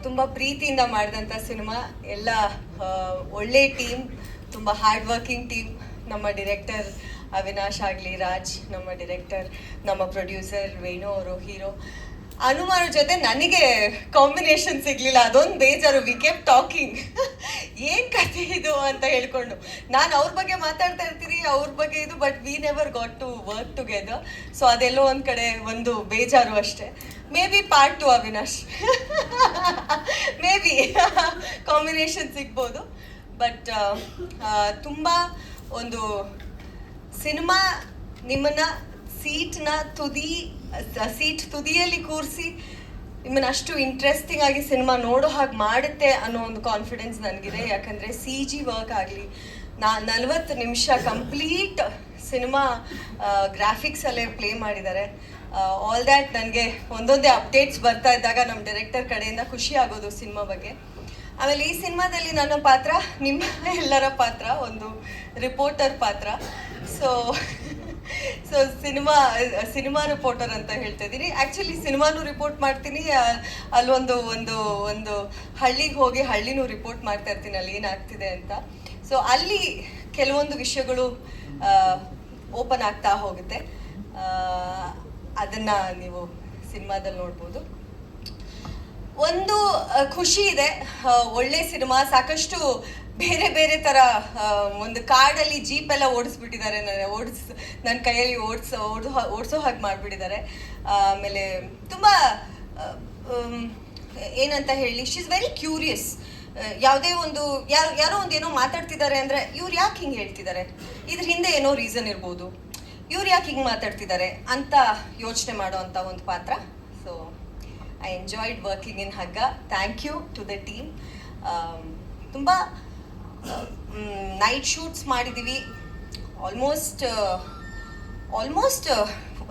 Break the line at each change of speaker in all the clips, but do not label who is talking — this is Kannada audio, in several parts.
ತುಂಬ ಪ್ರೀತಿಯಿಂದ ಮಾಡಿದಂಥ ಸಿನಿಮಾ. ಎಲ್ಲ ಒಳ್ಳೆ ಟೀಮ್, ತುಂಬ ಹಾರ್ಡ್ ವರ್ಕಿಂಗ್ ಟೀಮ್. ನಮ್ಮ ಡಿರೆಕ್ಟರ್ ಅವಿನಾಶ್ ಆಗಲಿ, ರಾಜ್ ನಮ್ಮ ಡಿರೆಕ್ಟರ್, ನಮ್ಮ ಪ್ರೊಡ್ಯೂಸರ್ ವೇಣು ಅವರು ಹೀರೋ. ಹನುಮಾನ ಜೊತೆ ನನಗೆ ಕಾಂಬಿನೇಷನ್ ಸಿಗ್ಲಿಲ್ಲ, ಅದೊಂದು ಬೇಜಾರು. ವಿ ಕೆಪ್ ಟಾಕಿಂಗ್ ಏನ್ ಕಥೆ ಇದು ಅಂತ ಹೇಳ್ಕೊಂಡು. ನಾನು ಅವ್ರ ಬಗ್ಗೆ ಮಾತಾಡ್ತಾ ಇರ್ತೀನಿ, ಅವ್ರ ಬಗ್ಗೆ ಇದು, but we never got to work together. So ಅದೆಲ್ಲೋ ಒಂದ್ ಕಡೆ ಒಂದು ಬೇಜಾರು ಅಷ್ಟೇ. Maybe part 2 Avinash maybe combination ಸಿಗ್ಬೋದು. ಬಟ್ ತುಂಬ ಒಂದು ಸಿನಿಮಾ ನಿಮ್ಮನ್ನ ಸೀಟ್ ತುದಿಯಲ್ಲಿ ಕೂರಿಸಿ ನಿಮ್ಮನ್ನ ಅಷ್ಟು ಇಂಟ್ರೆಸ್ಟಿಂಗ್ ಆಗಿ ಸಿನಿಮಾ ನೋಡೋ ಹಾಗೆ ಮಾಡುತ್ತೆ ಅನ್ನೋ ಒಂದು ಕಾನ್ಫಿಡೆನ್ಸ್ ನನಗಿದೆ. ಯಾಕಂದರೆ CG ವರ್ಕ್ ಆಗಲಿ, 40 ನಿಮಿಷ ಕಂಪ್ಲೀಟ್ ಸಿನಿಮಾ ಗ್ರಾಫಿಕ್ಸಲ್ಲೇ ಪ್ಲೇ ಮಾಡಿದ್ದಾರೆ. ಆಲ್ ದ್ಯಾಟ್ ನನಗೆ ಒಂದೊಂದೇ ಅಪ್ಡೇಟ್ಸ್ ಬರ್ತಾ ಇದ್ದಾಗ ನಮ್ಮ ಡೈರೆಕ್ಟರ್ ಕಡೆಯಿಂದ ಖುಷಿ ಆಗೋದು ಸಿನಿಮಾ ಬಗ್ಗೆ. ಆಮೇಲೆ ಈ ಸಿನಿಮಾದಲ್ಲಿ ನನ್ನ ಪಾತ್ರ ನಿಮ್ಮ ಎಲ್ಲರ ಪಾತ್ರ, ಒಂದು ರಿಪೋರ್ಟರ್ ಪಾತ್ರ. ಸೊ ಸಿನಿಮಾ ರಿಪೋರ್ಟರ್ ಅಂತ ಹೇಳ್ತಾ ಇದ್ದೀನಿ. ಆ್ಯಕ್ಚುಲಿ ಸಿನಿಮಾನು ರಿಪೋರ್ಟ್ ಮಾಡ್ತೀನಿ, ಅಲ್ಲೊಂದು ಒಂದು ಹಳ್ಳಿಗೆ ಹೋಗಿ ಹಳ್ಳಿನೂ ರಿಪೋರ್ಟ್ ಮಾಡ್ತಾ ಇರ್ತೀನಿ, ಅಲ್ಲಿ ಏನಾಗ್ತಿದೆ ಅಂತ. ಸೊ ಅಲ್ಲಿ ಕೆಲವೊಂದು ವಿಷಯಗಳು ಓಪನ್ ಆಗ್ತಾ ಹೋಗುತ್ತೆ. ಅದನ್ನು ನೀವು ಸಿನಿಮಾದಲ್ಲಿ ನೋಡ್ಬೋದು. ಒಂದು ಖುಷಿ ಇದೆ, ಒಳ್ಳೆ ಸಿನಿಮಾ. ಸಾಕಷ್ಟು ಬೇರೆ ಬೇರೆ ಥರ ಒಂದು ಕಾಡಲ್ಲಿ ಜೀಪ್ ಎಲ್ಲ ಓಡಿಸ್ಬಿಟ್ಟಿದ್ದಾರೆ, ನನ್ನ ಕೈಯಲ್ಲಿ ಓಡಿಸೋ ಹಾಗೆ ಮಾಡಿಬಿಟ್ಟಿದ್ದಾರೆ. ಆಮೇಲೆ ತುಂಬ ಏನಂತ ಹೇಳಿ, ಶಿ ಇಸ್ ವೆರಿ ಕ್ಯೂರಿಯಸ್. ಯಾವುದೇ ಒಂದು ಯಾರೋ ಒಂದು ಏನೋ ಮಾತಾಡ್ತಿದ್ದಾರೆ ಅಂದರೆ ಇವ್ರು ಯಾಕೆ ಹಿಂಗೆ ಹೇಳ್ತಿದ್ದಾರೆ, ಇದ್ರ ಹಿಂದೆ ಏನೋ ರೀಸನ್ ಇರ್ಬೋದು, ಇವ್ರು ಯಾಕೆ ಹಿಂಗೆ ಮಾತಾಡ್ತಿದ್ದಾರೆ ಅಂತ ಯೋಚನೆ ಮಾಡೋ ಅಂಥ ಒಂದು ಪಾತ್ರ. So I enjoyed working in Hagga. Thank you to the team. ತುಂಬ ನೈಟ್ ಶೂಟ್ಸ್ ಮಾಡಿದ್ದೀವಿ. ಆಲ್ಮೋಸ್ಟ್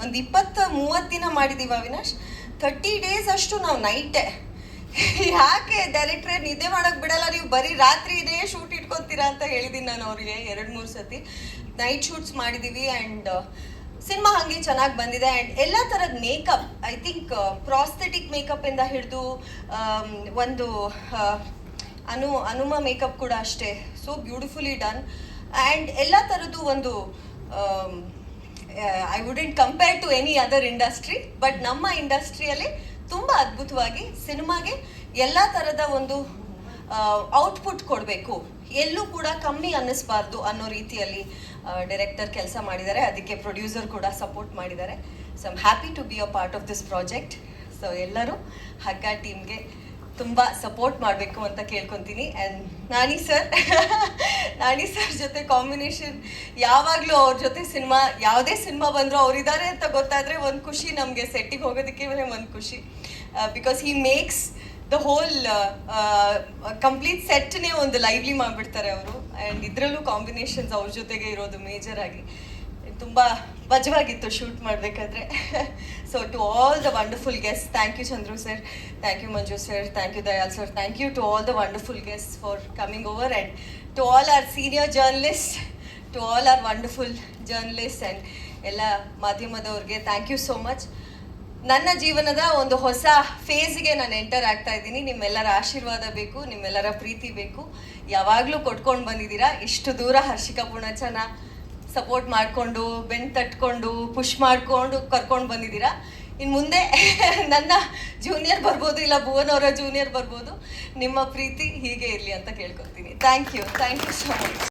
ಒಂದು 20-30 ದಿನ ಮಾಡಿದ್ದೀವಿ ಅವಿನಾಶ್. 30 ಡೇಸ್ ಅಷ್ಟು ನಾವು ನೈಟೇ. ಯಾಕೆ ಡೈರೆಕ್ಟ್ರೇ ನಿದ್ದೆ ಮಾಡೋಕ್ಕೆ ಬಿಡಲ್ಲ, ನೀವು ಬರೀ ರಾತ್ರಿನೇ ಶೂಟ್ ಇಟ್ಕೊತೀರಾ ಅಂತ ಹೇಳಿದ್ದೀನಿ ನಾನು ಅವ್ರಿಗೆ 2-3 ಸತಿ. ನೈಟ್ ಶೂಟ್ಸ್ ಮಾಡಿದ್ದೀವಿ. ಆ್ಯಂಡ್ ಸಿನಿಮಾ ಹಾಗೆ ಚೆನ್ನಾಗಿ ಬಂದಿದೆ. ಆ್ಯಂಡ್ ಎಲ್ಲ ಥರದ ಮೇಕಪ್, ಐ ಥಿಂಕ್ ಪ್ರಾಸ್ಥೆಟಿಕ್ ಮೇಕಪ್ಪಿಂದ ಹಿಡಿದು ಒಂದು ಹನುಮ ಮೇಕಪ್ ಕೂಡ ಅಷ್ಟೇ, ಸೋ ಬ್ಯೂಟಿಫುಲಿ ಡನ್. ಆ್ಯಂಡ್ ಎಲ್ಲ ಥರದ್ದು ಒಂದು I wouldn't compare to any other industry, but ನಮ್ಮ ಇಂಡಸ್ಟ್ರಿಯಲ್ಲಿ ತುಂಬ ಅದ್ಭುತವಾಗಿ ಸಿನಿಮಾಗೆ ಎಲ್ಲ ಥರದ ಒಂದು ಔಟ್ಪುಟ್ ಕೊಡಬೇಕು, ಎಲ್ಲೂ ಕೂಡ ಕಮ್ಮಿ ಅನ್ನಿಸ್ಬಾರ್ದು ಅನ್ನೋ ರೀತಿಯಲ್ಲಿ ಡೈರೆಕ್ಟರ್ ಕೆಲಸ ಮಾಡಿದ್ದಾರೆ. ಅದಕ್ಕೆ ಪ್ರೊಡ್ಯೂಸರ್ ಕೂಡ ಸಪೋರ್ಟ್ ಮಾಡಿದ್ದಾರೆ. So I'm happy to be a part of this project. So ಎಲ್ಲರೂ ಹಗ್ಗ ಟೀಮ್ಗೆ ತುಂಬ ಸಪೋರ್ಟ್ ಮಾಡಬೇಕು ಅಂತ ಕೇಳ್ಕೊತೀನಿ. ಆ್ಯಂಡ್ ನಾನಿ ಸರ್ ಜೊತೆ ಕಾಂಬಿನೇಷನ್ ಯಾವಾಗಲೂ, ಅವ್ರ ಜೊತೆ ಯಾವುದೇ ಸಿನಿಮಾ ಬಂದರೂ ಅವರಿದ್ದಾರೆ ಅಂತ ಗೊತ್ತಾದರೆ ಒಂದು ಖುಷಿ ನಮಗೆ. ಸೆಟ್ಟಿಗೆ ಹೋಗೋದಕ್ಕೆ ಒಂದು ಖುಷಿ, because he makes the whole complete ಸೆಟ್ನೇ ಒಂದು ಲೈವ್ಲಿ ಮಾಡಿಬಿಡ್ತಾರೆ ಅವರು. ಆ್ಯಂಡ್ ಇದರಲ್ಲೂ ಕಾಂಬಿನೇಷನ್ಸ್ ಅವ್ರ ಜೊತೆಗೆ ಇರೋದು ಮೇಜರ್ ಆಗಿ ತುಂಬ ಮಜವಾಗಿತ್ತು ಶೂಟ್ ಮಾಡಬೇಕಾದ್ರೆ. So to all the wonderful guest, thank you Chandru sir, thank you Manju sir, thank you Dayal sir, thank you to all the wonderful guest for coming over. And to all our senior journalist, to all our wonderful journalist and ಎಲ್ಲ ಮಾಧ್ಯಮದವ್ರಿಗೆ ಥ್ಯಾಂಕ್ ಯು ಸೋ ಮಚ್. ನನ್ನ ಜೀವನದ ಒಂದು ಹೊಸ ಫೇಸ್ಗೆ ನಾನು ಎಂಟರ್ ಆಗ್ತಾ ಇದ್ದೀನಿ. ನಿಮ್ಮೆಲ್ಲರ ಆಶೀರ್ವಾದ ಬೇಕು, ನಿಮ್ಮೆಲ್ಲರ ಪ್ರೀತಿ ಬೇಕು. ಯಾವಾಗಲೂ ಕೊಟ್ಕೊಂಡು ಬಂದಿದ್ದೀರಾ. ಇಷ್ಟು ದೂರ ಹರ್ಷಿಕಾ ಪೂರ್ಣಚನ ಸಪೋರ್ಟ್ ಮಾಡಿಕೊಂಡು, ಬೆನ್ನು ತಟ್ಕೊಂಡು, ಪುಷ್ ಮಾಡಿಕೊಂಡು ಕರ್ಕೊಂಡು ಬಂದಿದ್ದೀರಾ. ಇನ್ನು ಮುಂದೆ ನನ್ನ ಜೂನಿಯರ್ ಬರ್ಬೋದು, ಇಲ್ಲ ಭುವನ್ ಅವರ ಜೂನಿಯರ್ ಬರ್ಬೋದು. ನಿಮ್ಮ ಪ್ರೀತಿ ಹೀಗೆ ಇರಲಿ ಅಂತ ಕೇಳ್ಕೊತೀನಿ. Thank you so much.